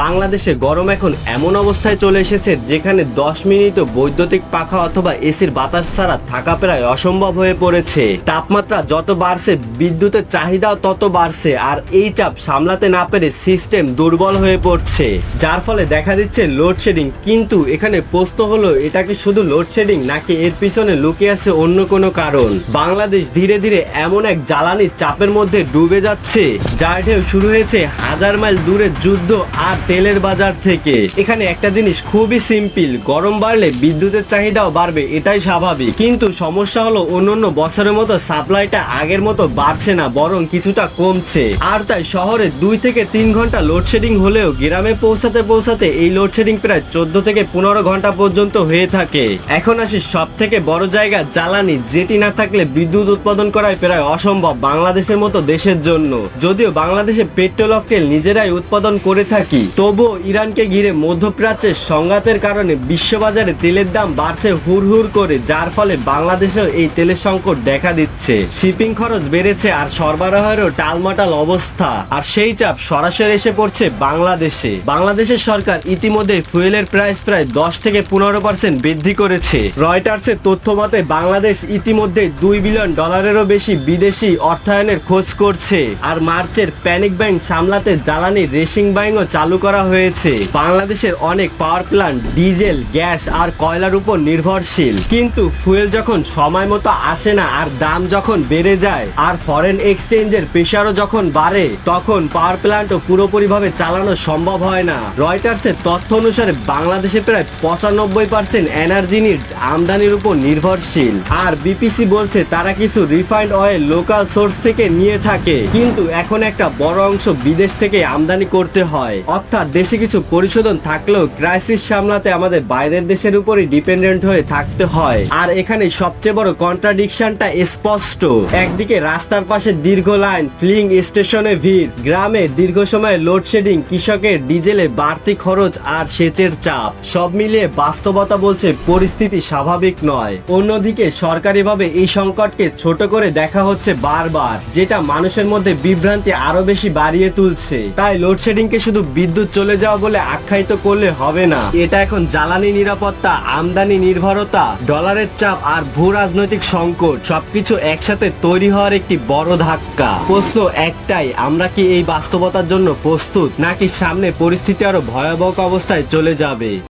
বাংলাদেশে গরম এখন এমন অবস্থায় চলে এসেছে যেখানে 10 মিনিটও বৈদ্যুতিক পাখা অথবা এসির বাতাস ছাড়া থাকা প্রায় অসম্ভব হয়ে পড়েছে। তাপমাত্রা যত বাড়ছে বিদ্যুতের চাহিদাও তত বাড়ছে, আর এই চাপ সামলাতে না পেরে সিস্টেম দুর্বল হয়ে পড়ছে, যার ফলে দেখা দিচ্ছে লোডশেডিং। কিন্তু এখানে প্রশ্ন হলো, এটা কি শুধু লোডশেডিং নাকি এর পিছনে লুকিয়ে আছে অন্য কোনো কারণ? বাংলাদেশ ধীরে ধীরে এমন এক জ্বালানির চাপের মধ্যে ডুবে যাচ্ছে যার ঢেউ শুরু হয়েছে হাজার মাইল দূরের যুদ্ধ আর তেলের বাজার থেকে। এখানে একটা জিনিস খুবই সিম্পল, গরম বাড়লে বিদ্যুতের চাহিদাও বাড়বে, এটাই স্বাভাবিক। কিন্তু সমস্যা হলো অন্যান্য বছরের মতো সাপ্লাইটা আগের মতো বাড়ছে না, বরং কিছুটা কমছে। আর তাই শহরে 2 থেকে 3 ঘন্টা লোডশেডিং হলেও গ্রামে পৌঁছাতে পৌঁছাতে এই লোডশেডিং প্রায় 14 থেকে 15 ঘন্টা পর্যন্ত হয়ে থাকে। এখন আসি সব থেকে বড় জায়গা, জ্বালানি, যেটি না থাকলে বিদ্যুৎ উৎপাদন করাই প্রায় অসম্ভব বাংলাদেশের মতো দেশের জন্য। যদিও বাংলাদেশে পেট্রোল অক্টেল নিজেরাই উৎপাদন করে থাকি, তবুও ইরানকে ঘিরে মধ্যপ্রাচ্যের সংঘাতের কারণে বিশ্ববাজারে তেলের দাম বাড়ছে হুড়হুড় করে, যার ফলে বাংলাদেশেও এই তেলের সংকট দেখা দিচ্ছে। শিপিং খরচ বেড়েছে আর সরবরাহেরও টালমাটাল অবস্থা, আর সেই চাপ সরাসরি এসে পড়ছে বাংলাদেশে। বাংলাদেশের সরকার ইতিমধ্যে ফুয়েলের প্রাইস প্রায় 10 থেকে 15% বৃদ্ধি করেছে। রয়টার্সের তথ্য মতে বাংলাদেশ ইতিমধ্যে $2 বিলিয়ন বেশি বিদেশি অর্থায়নের খোঁজ করছে। আর মার্চের প্যানিক ব্যাংক সামলাতে জ্বালানি রেশিং বাইংও চালু করা হয়েছে। বাংলাদেশের অনেক পাওয়ার প্ল্যান্ট ডিজেল, গ্যাস আর কয়লার উপর নির্ভরশীল, কিন্তু ফুয়েল যখন সময় মতো আসে না আর দাম যখন বেড়ে যায় আর ফরেন এক্সচেঞ্জের প্রেসারও যখন বাড়ে, তখন পাওয়ার প্ল্যান্টও পুরোপুরিভাবে চালানো সম্ভব হয় না। রয়টার্সের তথ্য অনুসারে বাংলাদেশে প্রায় 95% এনার্জি নিড আমদানির উপর নির্ভরশীল। আর বিপিসি বলছে তারা কিছু রিফাইন্ড অয়েল লোকাল সোর্স থেকে নিয়ে থাকে, কিন্তু এখন একটা বড় অংশ বিদেশ থেকে আমদানি করতে হয়। অর্থাৎ দেশে কিছু পরিশোধন থাকলেও ক্রাইসিস সামলাতে আমাদের বাইরের দেশের উপরই ডিপেন্ডেন্ট হয়ে থাকতে হয়। আর এখানে সবচেয়ে বড় কন্ট্রাডিকশনটা স্পষ্ট। একদিকে রাস্তার পাশে দীর্ঘ লাইন, ফিলিং স্টেশনে ভিড়, গ্রামে দীর্ঘ সময় লোডশেডিং, কৃষকের ডিজেলে বাড়তি খরচ আর সেচের চাপ, সব মিলিয়ে বাস্তবতা বলছে পরিস্থিতি স্বাভাবিক নয়। অন্যদিকে সরকারিভাবে এই সংকটকে ছোট করে দেখা হচ্ছে বারবার, যেটা মানুষের মধ্যে বিভ্রান্তি আরো বেশি বাড়িয়ে তুলছে। তাই লোডশেডিংকে শুধু বিদ্যুৎ চলে যাওয়া বলে আখ্যায়িত করলে হবে না, এটা এখন জ্বালানি নিরাপত্তা, আমদানি নির্ভরতা, ডলারের চাপ আর ভূ রাজনৈতিক সংকট সবকিছু একসাথে তৈরি হওয়ার একটি বড় ধাক্কা। প্রশ্ন একটাই, আমরা কি এই বাস্তবতার জন্য প্রস্তুত, নাকি সামনে পরিস্থিতি আরো ভয়াবহ অবস্থায় চলে যাবে?